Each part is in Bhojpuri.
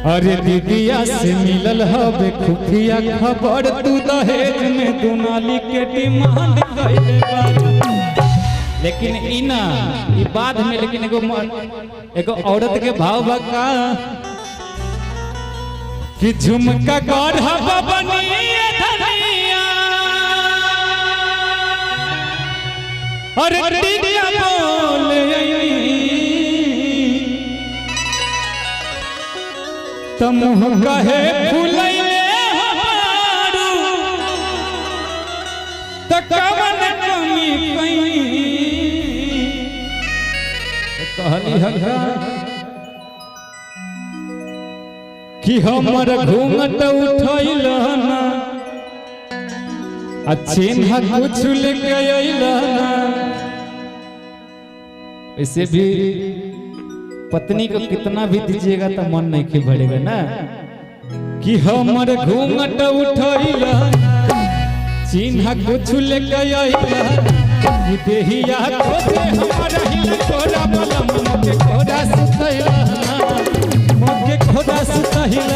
अरे दीदिया से मिलल हवे खुफिया खबर तू दहेज में दुनाली के डिमांड कइले बारू। लेकिन इना ई बाद में लेकिन एगो औरत के भाव बका कि झुमका गढ़ा बनिए धनिया अरे दीदिया बोले तम कहे फुलैले हमारू त कवन कमी कई कहली हका कि हमर घूंघट उठैल ना आ चिन्ह कुछ लेके अइल ना। ऐसे भी पत्नी को कितना भी दीजिएगा तो मन नहीं के भरेगा ना कि हमर घूंघट उठैल चिन्ह कुछ लेके अइल देहिया खोजे हमर हिल तोरा बलम के खोरा सुतैल मोके खोरा सुतैल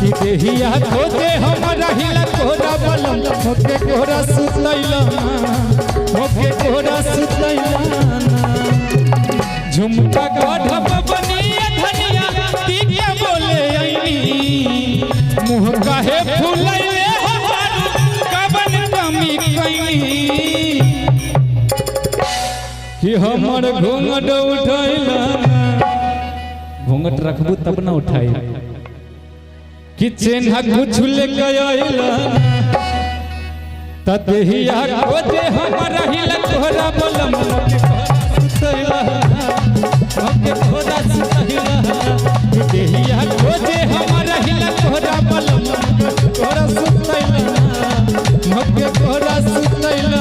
कि देहिया खोजे हमर हिल तोरा बलम मोके खोरा सुतैल मोके खोरा सुतैल झुमका गढ़ब बनिए धनिया दीदिया बोले आईनी मुँह काहे फुलैले हमारू कवन कमी कईनी कि हमर घूंघट उठैल घूंघट रखबू तब न उठाई कि चिन्ह कुछ लेके अइल त देहिया खोजे हमर हिल तोरा बलम के खोरा सुतैल देहिया खोजे हमर हिल तोरा बलम खोरा सुतैल मके खोरा सुतैल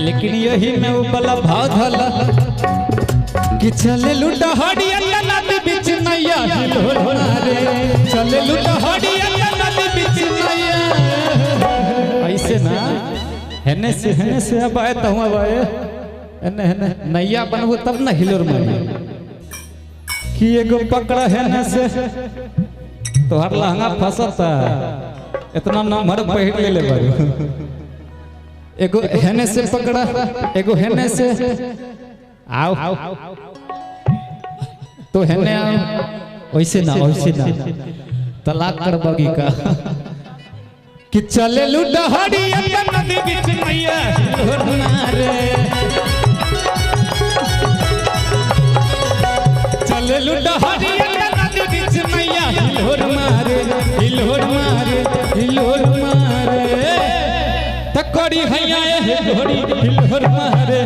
लेकिन यही में वो बला भाव धला कि चले लुटा हड़िया नदी बीच नैया हिलोरा रे चले लुटा हड़िया नदी बीच नैया ऐसे ना हेने से अब आए तो हम आए हेने हेने नैया बनबो तब ना हिलोर मारी कि एगो पकड़ा हेने से तोहर लहंगा फसता इतना नंबर पहिर ले बारू एगो हेने से पकड़ा एगो हेने से आओ तो हेने आओ वैसे ना तलाक कर बगी का कि चले लुटा हड़िया नदी बीच मैया रे चले लुटा हड़िया नदी बीच मैया हिलोर मारे तकड़ी हैया हे घोड़ी हिलोर मारे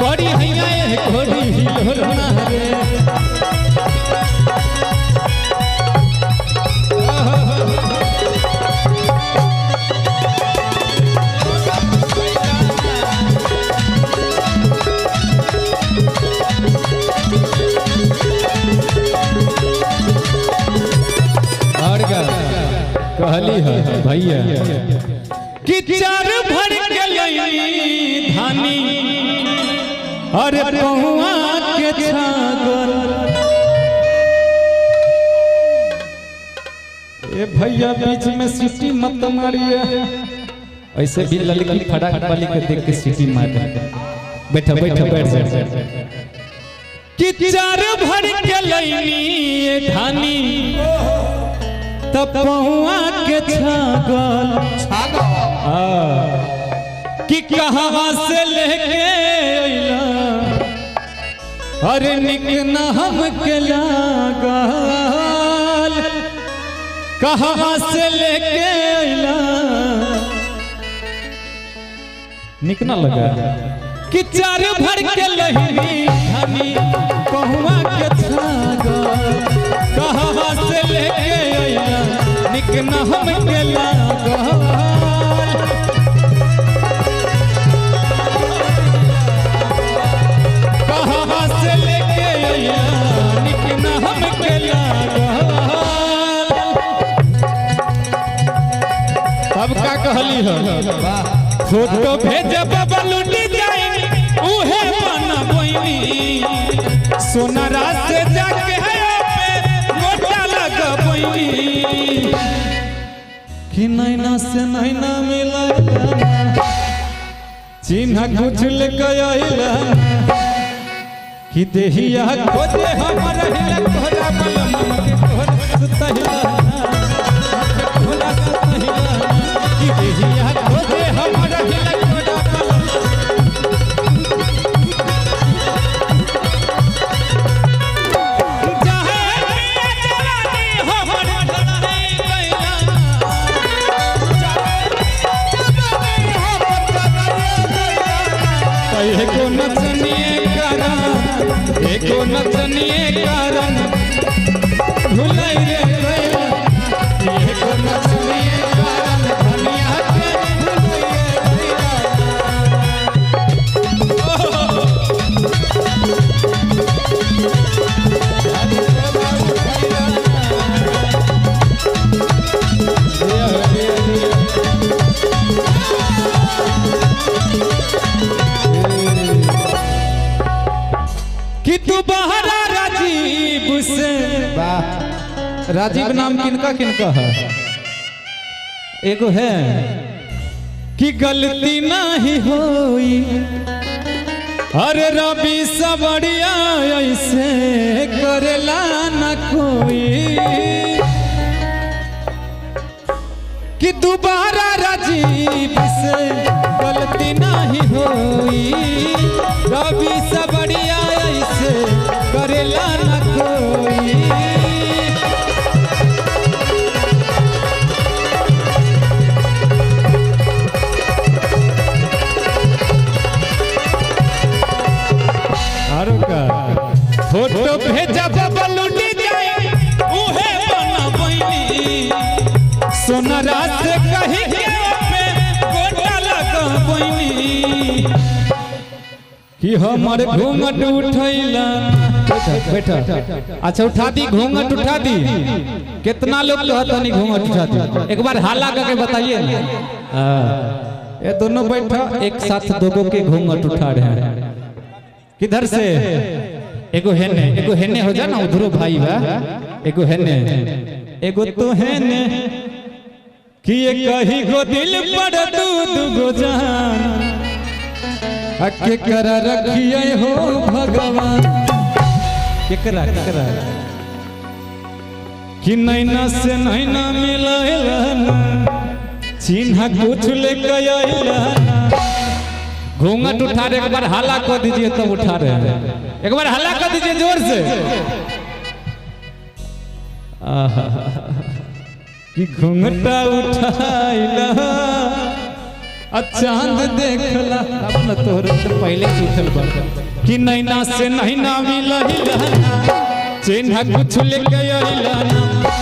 कड़ी हैया हे घोड़ी हिलोर मारे कहली है भैया कि चार भर के लई धानी अरे पहुआ के छागल ए भैया बीच में सीटी मत मारिए ऐसे भी लड़की फटाक वाली के देख के सीटी मार बैठ कि चार भर के लई धानी तब पहुआ के छागल कि कहाँ से लेके अइला अरे निक न हमके लागल कहाँ से लेके अइला निक न लगा कि चार भर के लहरी धनी कहुआ के छागा कहाँ से लेके अइला निक न हमके लागल कहाँ से लेके अइला निक न हमके लागल अब का कहली हो फोटो भेजब बलूटी जाई उहे बना बोइनी सोनारा से जाके है पे मोटा लगा बोइनी कि नैना से नैना मिला चिन्ह कुछ लेके आइला कि देहिया खोजे हमर हिला कोहरा बलम के कोहरा सुतहिला कोहरा सुतहिला कि देहिया खोजे हमर हिला कोहरा बलम चाहे पिया जवानी हमर धरती गइला चाहे को नचनिए करा एको नचनिए कारण भुलाई रे गइला एको नचनिए कारण धनिया के भुलाई रे कि तू बहरा राजीव से राजीव नाम किनका किनका है एगो है कि गलती नहीं होई अरे रवि सबड़िया ऐसे करेला न कोई कि दोबारा राजीव से गलती नहीं होई रवि सबड़िया ऐसे करेला न कोई फोटो भेजब बलूटी जाए उहे बना बइनी सोनारा से कही के पे गोटा लगा बइनी कि हमर घूंघट उठैला बैठा अच्छा उठा दी घूंघट उठा दी कितना लोग कहता नहीं घूंघट उठा दी एक बार हाला करके बताइए ये दोनों बैठा एक साथ दोगो के घूंघट उठा रहे हैं किधर से एगो हेने हो जा ना उधरो भाई बा एगो हेने एगो तो हेने कि ये कही गो दिल पर दूध गो जान के करा रखिए हो भगवान केकरा कि नैना से नैना मिलाइला चिन्ह कुछ लेके आइला घूंघट उठा रहे एक बार हाला कर दीजिए तब उठा रहे हैं एक बार हल्ला कर दीजिए जोर से कि घूंघटा उठाइला चांद देखला अब न तोहरे तो पहले उठल बा कि नैना से नैना मिलहिला चिन्ह कुछ लेके आइला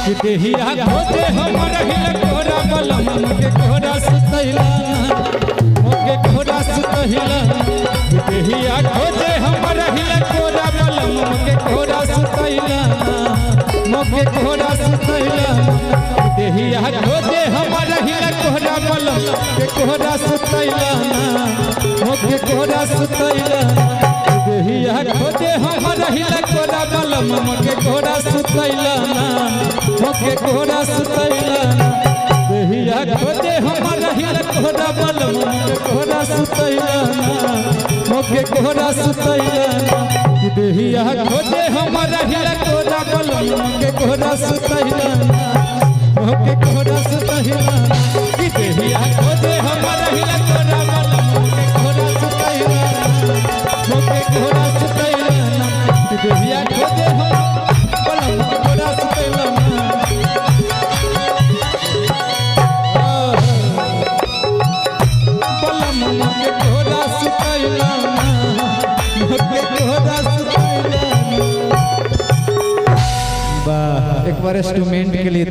कि देहिया खोजे हमर हिला कोरा बलम के कोरा सुतैला मोके कोरा सुतैला कि देहिया खोजे हमर हिला कोरा बलम के कोरा सुतैला मोके कोरा सुतैला देहिया खोजे हमर हिला कोरा बलम के कोरा सुतैला मोके कोरा सुतैला देहिया खोजे हमर हिला कोरा बलम मोके कोरा सुतैला मोके कोरा सुतैला देहिया खोजे हमर हिला कोरा बलम मोके कोरा सुतैला मोके कोरा सुतैला देहिया खोजे हमर हिला कोरा बलम मोके कोरा सुतैला मोके कोरा सुतैला कि देहिया खोजे हमर हिला कोरा बलम मोके कोरा सुतैला मोके कोरा सुतैला पर स्टूडेंट के लिए